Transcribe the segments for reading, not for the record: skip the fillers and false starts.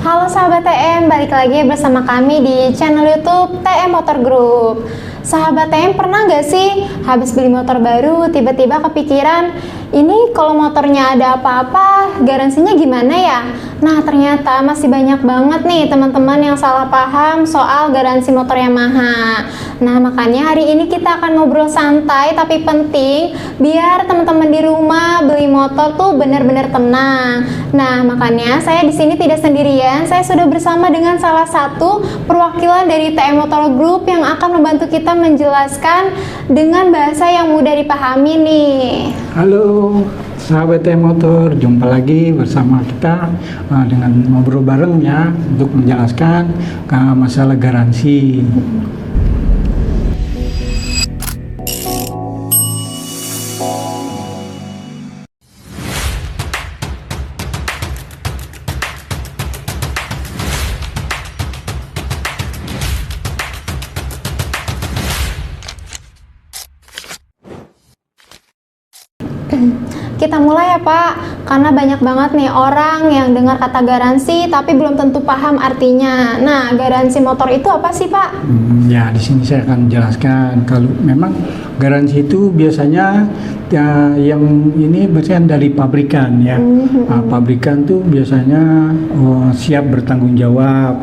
Halo sahabat TM, balik lagi bersama kami di channel YouTube TM Motor Group. Sahabat TM pernah nggak sih habis beli motor baru tiba-tiba kepikiran, ini kalau motornya ada apa-apa garansinya gimana ya? Nah ternyata masih banyak banget nih teman-teman yang salah paham soal garansi motor Yamaha. Nah makanya hari ini kita akan ngobrol santai tapi penting biar teman-teman di rumah beli motor tuh benar-benar tenang. Nah makanya saya di sini tidak sendirian, saya sudah bersama dengan salah satu perwakilan dari TM Motor Group yang akan membantu kita menjelaskan dengan bahasa yang mudah dipahami nih. Halo sahabat TM Motor, jumpa lagi bersama kita dengan ngobrol bareng ya untuk menjelaskan masalah garansi. Kita mulai ya Pak, karena banyak banget nih orang yang dengar kata garansi tapi belum tentu paham artinya. Nah, garansi motor itu apa sih Pak? Ya, di sini saya akan menjelaskan. Kalau memang garansi itu biasanya ya, yang ini biasanya dari pabrikan ya. Pabrikan tuh biasanya siap bertanggung jawab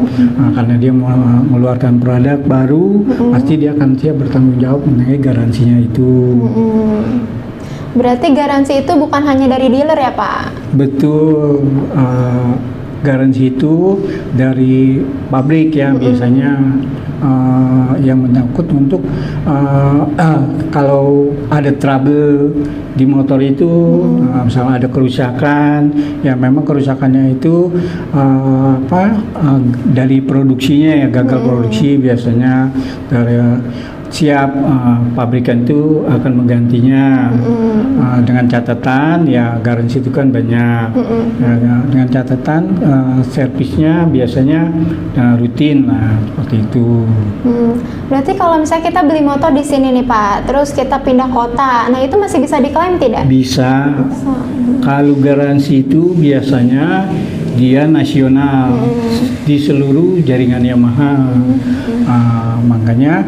karena dia mengeluarkan produk baru, pasti dia akan siap bertanggung jawab mengenai garansinya itu. Berarti garansi itu bukan hanya dari dealer ya Pak? Betul, garansi itu dari pabrik ya biasanya yang menyangkut untuk kalau ada trouble di motor itu, misalnya ada kerusakan, ya memang kerusakannya itu dari produksinya ya gagal produksi biasanya dari siap pabrikan itu akan menggantinya dengan catatan ya garansi itu kan banyak dengan catatan servisnya biasanya rutin lah seperti itu. Berarti kalau misalnya kita beli motor di sini nih Pak, terus kita pindah kota, nah itu masih bisa diklaim tidak? Bisa. Kalau garansi itu biasanya dia nasional di seluruh jaringan Yamaha. Makanya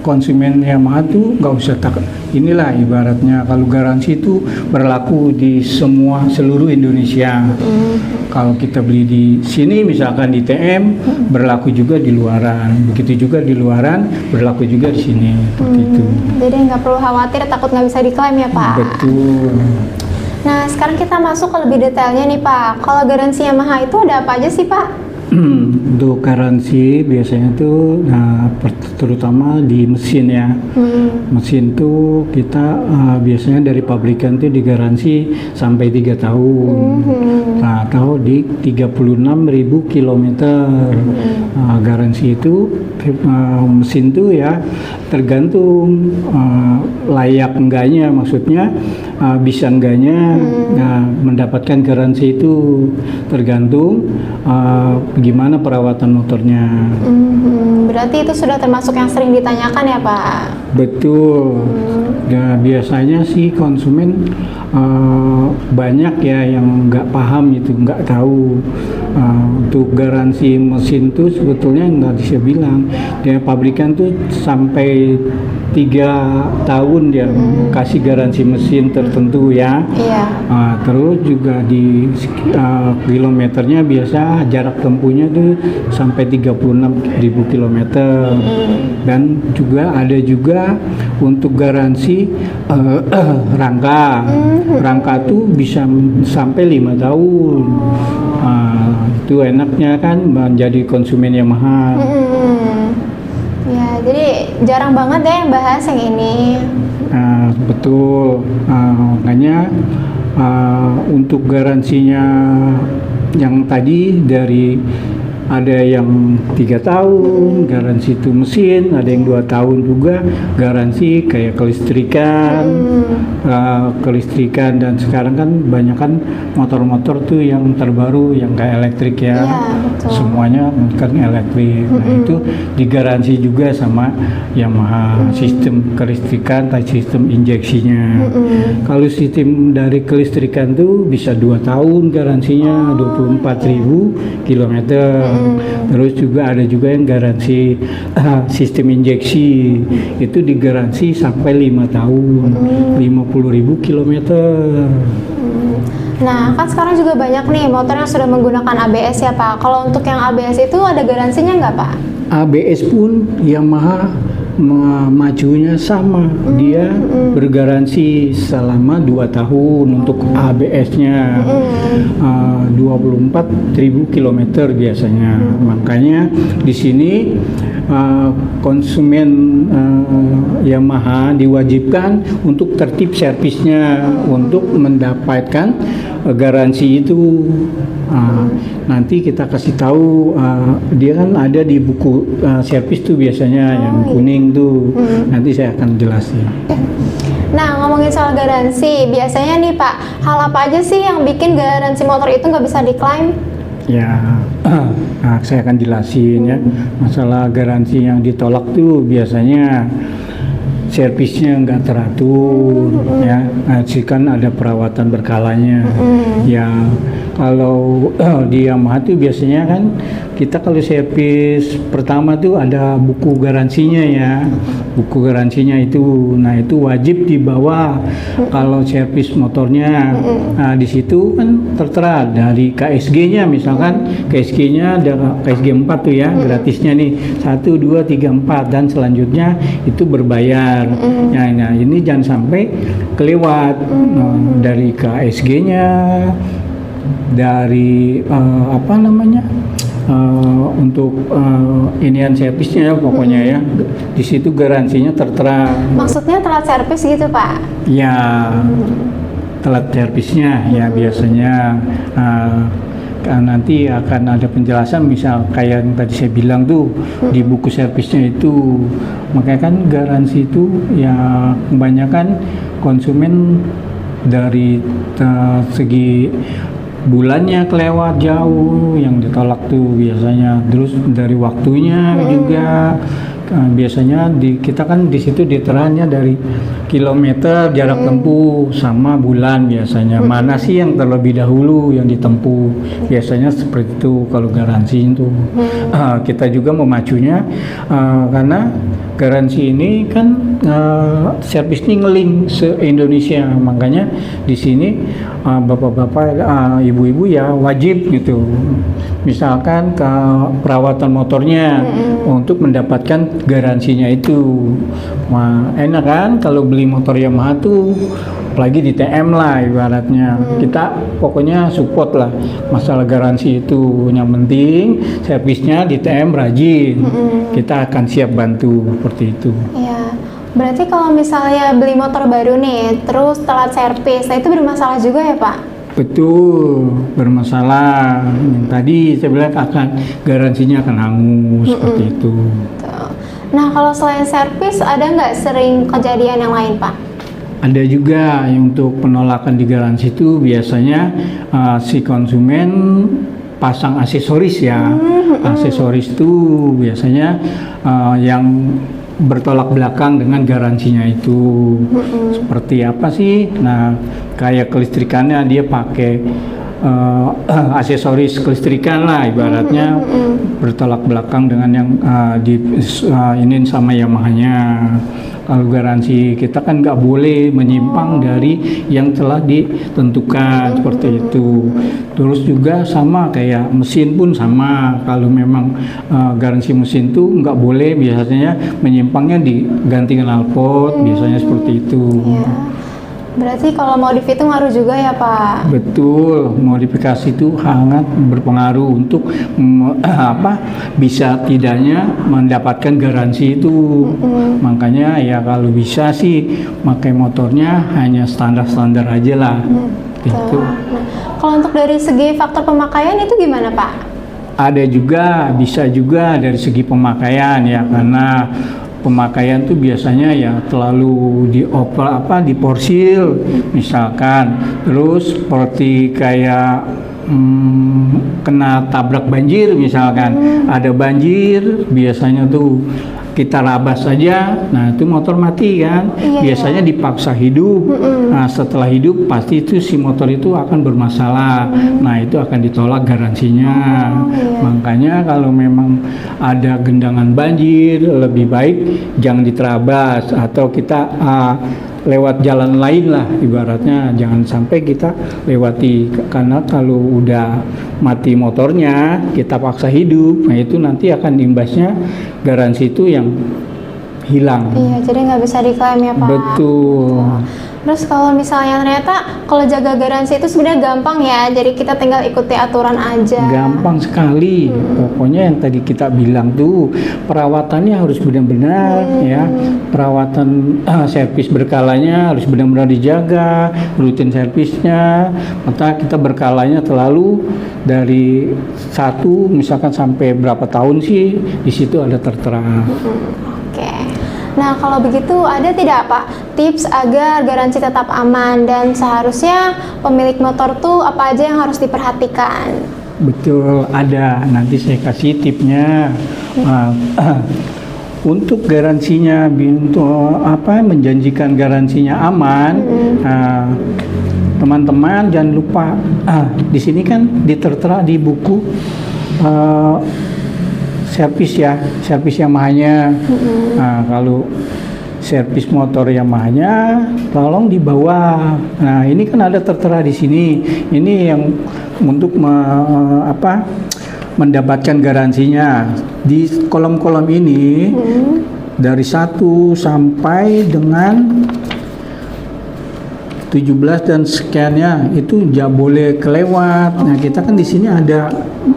konsumen Yamaha tuh nggak usah takut. Inilah ibaratnya kalau garansi itu berlaku di seluruh Indonesia. Kalau kita beli di sini misalkan di TM berlaku juga di luaran. Begitu juga di luaran berlaku juga di sini seperti itu. Jadi nggak perlu khawatir takut nggak bisa diklaim ya Pak? Betul. Nah sekarang kita masuk ke lebih detailnya nih Pak. Kalau garansi Yamaha itu ada apa aja sih Pak? Untuk garansi biasanya tuh terutama di mesin ya. Mesin tuh kita biasanya dari pabrikan tuh digaransi sampai 3 tahun. Atau di 36.000 kilometer. Garansi itu mesin tuh ya tergantung layak enggaknya, maksudnya bisa enggaknya mendapatkan garansi itu tergantung gimana perawatan motornya. Berarti itu sudah termasuk yang sering ditanyakan ya Pak? Betul. Ya, biasanya sih konsumen banyak ya yang nggak paham itu, nggak tahu. Untuk garansi mesin tuh sebetulnya nggak bisa bilang. Dia pabrikan tuh sampai 3 tahun dia kasih garansi mesin tertentu ya. Terus juga di kilometernya biasa jarak tempuhnya tuh sampai 36.000 kilometer. Dan juga ada juga untuk garansi rangka. Rangka tuh bisa sampai 5 tahun. Itu enaknya kan menjadi konsumen Yamaha. Ya, jadi jarang banget ya yang bahas yang ini. Betul. Makanya untuk garansinya yang tadi dari ada yang 3 tahun garansi itu mesin, ada yang 2 tahun juga garansi kayak kelistrikan dan sekarang kan banyak kan motor-motor tuh yang terbaru yang kayak elektrik ya, Iya, betul. semuanya kan elektrik. Nah itu digaransi juga sama Yamaha sistem kelistrikan, sistem injeksinya. Kalau sistem dari kelistrikan tuh bisa 2 tahun garansinya, 24.000 kilometer. Terus juga ada juga yang garansi sistem injeksi itu digaransi sampai 5 tahun, 50.000 kilometer. Nah, kan sekarang juga banyak nih motor yang sudah menggunakan ABS ya Pak. Kalau untuk yang ABS itu ada garansinya nggak Pak? ABS pun Yamaha memajunya sama, dia bergaransi selama 2 tahun untuk ABS-nya, 24.000 kilometer biasanya. Makanya di sini konsumen Yamaha diwajibkan untuk tertib servisnya untuk mendapatkan garansi itu. Nanti kita kasih tahu, dia kan ada di buku servis tuh biasanya yang kuning tuh. Nanti saya akan jelasin. Nah, ngomongin soal garansi, biasanya nih Pak, hal apa aja sih yang bikin garansi motor itu nggak bisa diklaim? Ya, saya akan jelasin ya. Masalah garansi yang ditolak tuh biasanya servisnya nggak teratur, ya, kan ada perawatan berkalanya. Ya, kalau di Yamaha tuh biasanya kan kita kalau servis pertama tuh ada buku garansinya ya, buku garansinya itu, nah itu wajib dibawa kalau servis motornya. Nah di situ kan tertera dari KSG-nya, misalkan KSG-nya ada KSG 4 tuh ya, gratisnya nih 1, 2, 3, 4 dan selanjutnya itu berbayar. Nah ini jangan sampai kelewat dari KSG-nya, dari untuk inian servisnya pokoknya ya, di situ garansinya tertera. Maksudnya telat servis gitu Pak? Ya, telat servisnya ya biasanya. Nanti akan ada penjelasan, misal kayak yang tadi saya bilang tuh di buku servisnya itu. Makanya kan garansi itu ya kebanyakan konsumen dari segi bulannya kelewat jauh yang ditolak tuh biasanya. Terus dari waktunya juga biasanya kita kan di situ diterangnya dari kilometer jarak tempuh sama bulan biasanya. Mana sih yang terlebih dahulu yang ditempuh? Biasanya seperti itu kalau garansi itu. Kita juga memacunya karena garansi ini kan servis ini ngeling se-Indonesia. Makanya di sini bapak-bapak, ibu-ibu ya wajib gitu. Misalkan ke perawatan motornya untuk mendapatkan garansinya itu. Nah, enak kan kalau beli motor Yamaha tuh, apalagi di TM lah ibaratnya. Kita pokoknya support lah masalah garansi itu. Yang penting servisnya di TM rajin. Kita akan siap bantu seperti itu. Iya. Berarti kalau misalnya beli motor baru nih, terus telat servis, nah itu bermasalah juga ya Pak? Betul, bermasalah. Yang tadi saya bilang garansinya akan hangus seperti itu. Betul. Nah, kalau selain servis, ada nggak sering kejadian yang lain, Pak? Ada juga yang untuk penolakan di garansi itu biasanya si konsumen pasang aksesoris ya. Aksesoris itu biasanya yang bertolak belakang dengan garansinya itu. Seperti apa sih? Nah, kayak kelistrikannya dia pakai aksesoris kelistrikan lah ibaratnya, bertolak belakang dengan yang ini sama Yamaha-nya. Kalau garansi kita kan nggak boleh menyimpang dari yang telah ditentukan seperti itu. Terus juga sama kayak mesin pun sama. Kalau memang garansi mesin tuh nggak boleh biasanya menyimpangnya diganti knalpot, biasanya seperti itu. Ya. Berarti kalau modif itu ngaruh juga ya Pak? Betul, modifikasi itu sangat berpengaruh untuk bisa tidaknya mendapatkan garansi itu. Makanya ya kalau bisa sih pakai motornya hanya standar-standar aja lah. Gitu. Nah, kalau untuk dari segi faktor pemakaian itu gimana Pak? ada juga, bisa juga dari segi pemakaian ya, karena pemakaian tuh biasanya ya terlalu diporsil misalkan, terus seperti kayak kena tabrak banjir misalkan, ada banjir biasanya tuh kita rabas saja, nah itu motor mati kan. Iya. Biasanya dipaksa hidup. Nah setelah hidup pasti itu si motor itu akan bermasalah. Nah itu akan ditolak garansinya. Iya. Makanya kalau memang ada gendangan banjir, lebih baik jangan diterabas atau kita lewat jalan lain lah, ibaratnya jangan sampai kita lewati, karena kalau udah mati motornya kita paksa hidup, nah itu nanti akan imbasnya garansi itu yang hilang. Iya, jadi nggak bisa diklaim ya Pak. Betul. Terus kalau misalnya ternyata kalau jaga garansi itu sebenarnya gampang ya, jadi kita tinggal ikuti aturan aja. Gampang sekali. Pokoknya yang tadi kita bilang tuh perawatannya harus benar-benar ya. Perawatan servis berkalanya harus benar-benar dijaga, rutin servisnya. Maka kita berkalanya terlalu dari 1 misalkan sampai berapa tahun sih, di situ ada tertera. Oke. Nah, kalau begitu ada tidak Pak tips agar garansi tetap aman, dan seharusnya pemilik motor tuh apa aja yang harus diperhatikan? Betul, ada. Nanti saya kasih tipnya. Untuk garansinya, untuk menjanjikan garansinya aman, teman-teman jangan lupa. Di sini kan ditertera di buku servis ya, servis Yamahanya. Nah, kalau servis motor Yamahanya tolong di bawah. Nah, ini kan ada tertera di sini. Ini yang untuk mendapatkan garansinya. Di kolom-kolom ini dari 1 sampai dengan 17 dan sekiannya itu nggak boleh kelewat. Nah, kita kan di sini ada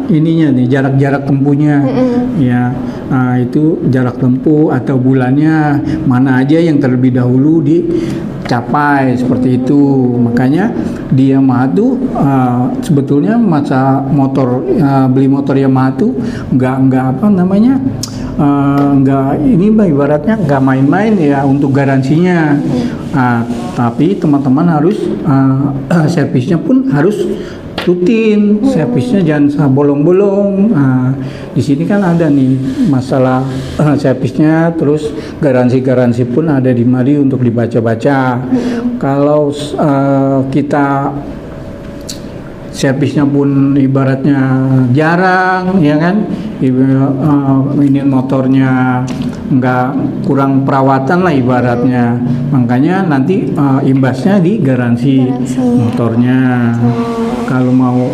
ininya nih, jarak-jarak tempuhnya. Ya, nah, itu jarak tempuh atau bulannya mana aja yang terlebih dahulu dicapai, seperti itu. Makanya di Yamaha tuh sebetulnya masa beli motor Yamaha tuh nggak ini ibaratnya nggak main-main ya untuk garansinya. Tapi teman-teman harus servisnya pun harus rutin, servisnya jangan bolong-bolong. Di sini kan ada nih masalah servisnya, terus garansi pun ada di mari untuk dibaca-baca. Kalau kita servisnya pun ibaratnya jarang, ya kan, ini motornya nggak, kurang perawatan lah ibaratnya, makanya nanti imbasnya di garansi motornya. Kalau mau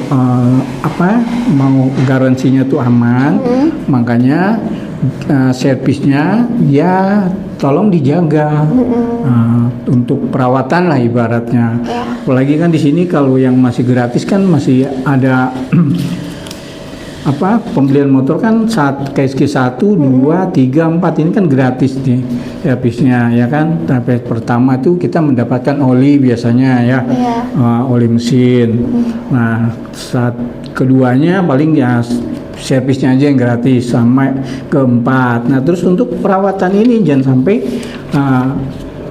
mau garansinya tuh aman, makanya servisnya ya tolong dijaga untuk perawatan lah ibaratnya. Apalagi kan di sini kalau yang masih gratis kan masih ada pembelian motor kan saat KSG 1, 2, 3, 4 ini kan gratis nih servisnya ya kan. Tapi pertama itu kita mendapatkan oli biasanya ya, oli mesin. Nah, saat keduanya paling ya servisnya aja yang gratis sampai keempat. Nah, terus untuk perawatan ini jangan sampai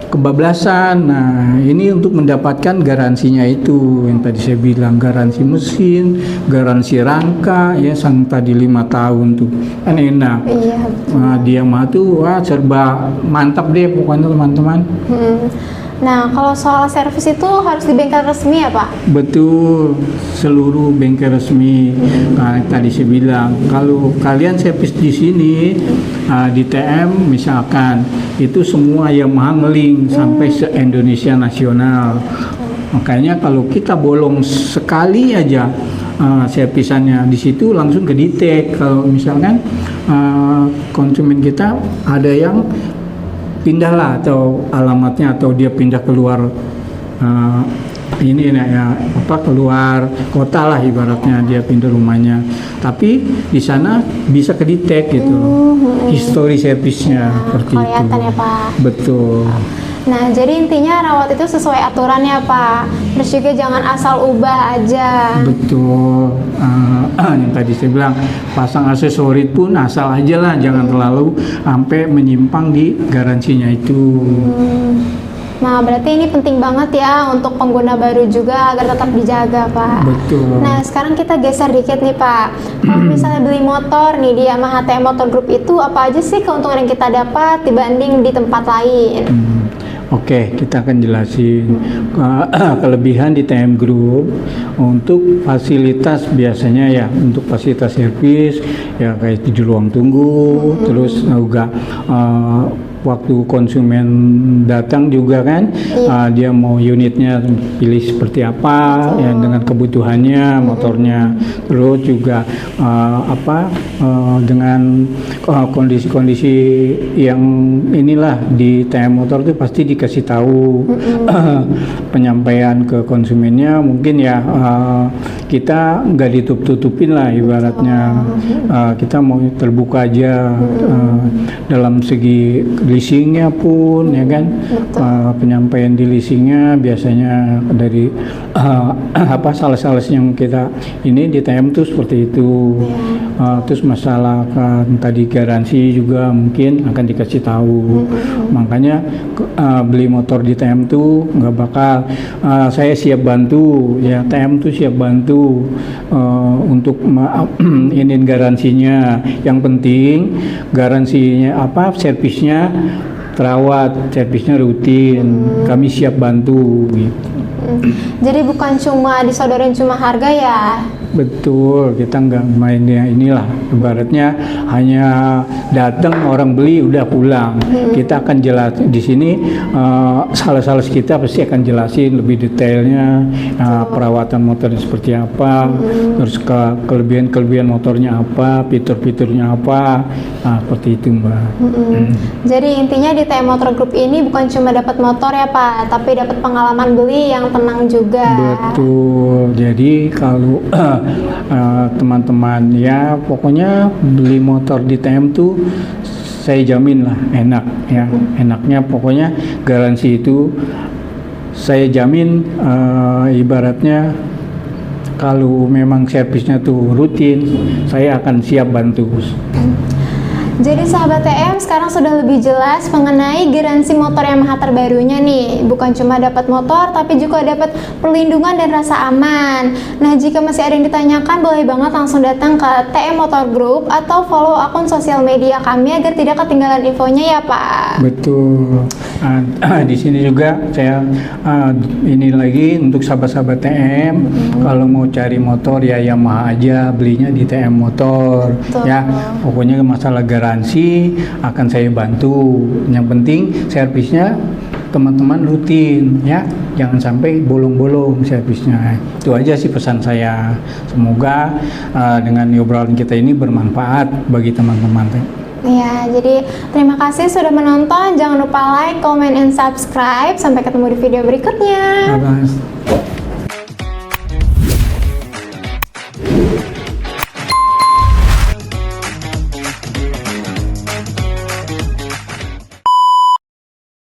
kebablasan. Nah, ini untuk mendapatkan garansinya itu yang tadi saya bilang, garansi mesin, garansi rangka ya, sang tadi 5 tahun tuh kan enak. Iya, Nah, dia mah tuh serba mantap deh pokoknya teman-teman. Nah, kalau soal servis itu harus di bengkel resmi ya Pak? Betul, seluruh bengkel resmi. Nah, tadi saya bilang kalau kalian servis di sini di TM misalkan, itu semua Yamaha ngeling sampai se-Indonesia nasional. Makanya kalau kita bolong sekali aja servisannya di situ langsung ke detek. Kalau misalkan konsumen kita ada yang pindahlah atau alamatnya atau dia pindah keluar keluar kota lah ibaratnya, dia pindah rumahnya, tapi di sana bisa kedetek gitu, histori servisnya seperti itu. Kelihatan ya Pak. Betul. Nah, jadi intinya rawat itu sesuai aturan ya Pak. Terus juga jangan asal ubah aja. Betul. Yang tadi saya bilang, pasang aksesoris pun asal aja lah, jangan terlalu sampai menyimpang di garansinya itu. Nah, berarti ini penting banget ya untuk pengguna baru juga agar tetap dijaga, Pak. Betul. Nah, sekarang kita geser dikit nih, Pak. Kalau misalnya beli motor nih di Yamaha TM Motor Group itu apa aja sih keuntungan yang kita dapat dibanding di tempat lain? Oke, kita akan jelasin kelebihan di TM Group untuk fasilitas biasanya ya, untuk fasilitas servis ya kayak di ruang tunggu, terus juga waktu konsumen datang juga kan, dia mau unitnya pilih seperti apa ya dengan kebutuhannya motornya, terus juga dengan kondisi-kondisi yang inilah di TM Motor itu pasti dikasih tahu penyampaian ke konsumennya, mungkin ya kita nggak ditutup-tutupin lah ibaratnya, kita mau terbuka aja dalam segi leasingnya pun ya kan, penyampaian di leasingnya biasanya dari sales-sales yang kita ini di TM tuh seperti itu. Terus masalah kan tadi garansi juga mungkin akan dikasih tahu. Makanya beli motor di TM tuh nggak bakal saya siap bantu ya, TM tuh siap bantu untuk ini garansinya. Yang penting garansinya servisnya terawat, servisnya rutin, kami siap bantu gitu. Jadi bukan cuma disodorin cuma harga ya? Betul, kita nggak mainnya inilah, ibaratnya hanya datang orang beli udah pulang. Kita akan jelas di sini, sales-sales kita pasti akan jelasin lebih detailnya perawatan motornya seperti apa, terus kelebihan motornya apa, fitur-fiturnya apa, seperti itu Mbak. Jadi intinya di TM Motor Group ini bukan cuma dapat motor ya Pak, tapi dapat pengalaman beli yang tenang juga. Betul, jadi kalau teman-teman ya pokoknya beli motor di TM tuh saya jamin lah enak ya, enaknya pokoknya garansi itu saya jamin, ibaratnya kalau memang servisnya tuh rutin saya akan siap bantu. Jadi sahabat TM sekarang sudah lebih jelas mengenai garansi motor Yamaha terbarunya nih. Bukan cuma dapat motor tapi juga dapat perlindungan dan rasa aman. Nah, jika masih ada yang ditanyakan boleh banget langsung datang ke TM Motor Group atau follow akun sosial media kami agar tidak ketinggalan infonya ya Pak. Betul. Di sini juga saya ini lagi untuk sahabat-sahabat TM, kalau mau cari motor ya Yamaha aja, belinya di TM Motor. Betul. Ya, pokoknya masalah garansi akan saya bantu. Yang penting servisnya teman-teman rutin ya, jangan sampai bolong-bolong servisnya. Itu aja sih pesan saya. Semoga dengan obrolan kita ini bermanfaat bagi teman-teman. Ya, jadi terima kasih sudah menonton. Jangan lupa like, comment, and subscribe. Sampai ketemu di video berikutnya. Bye-bye.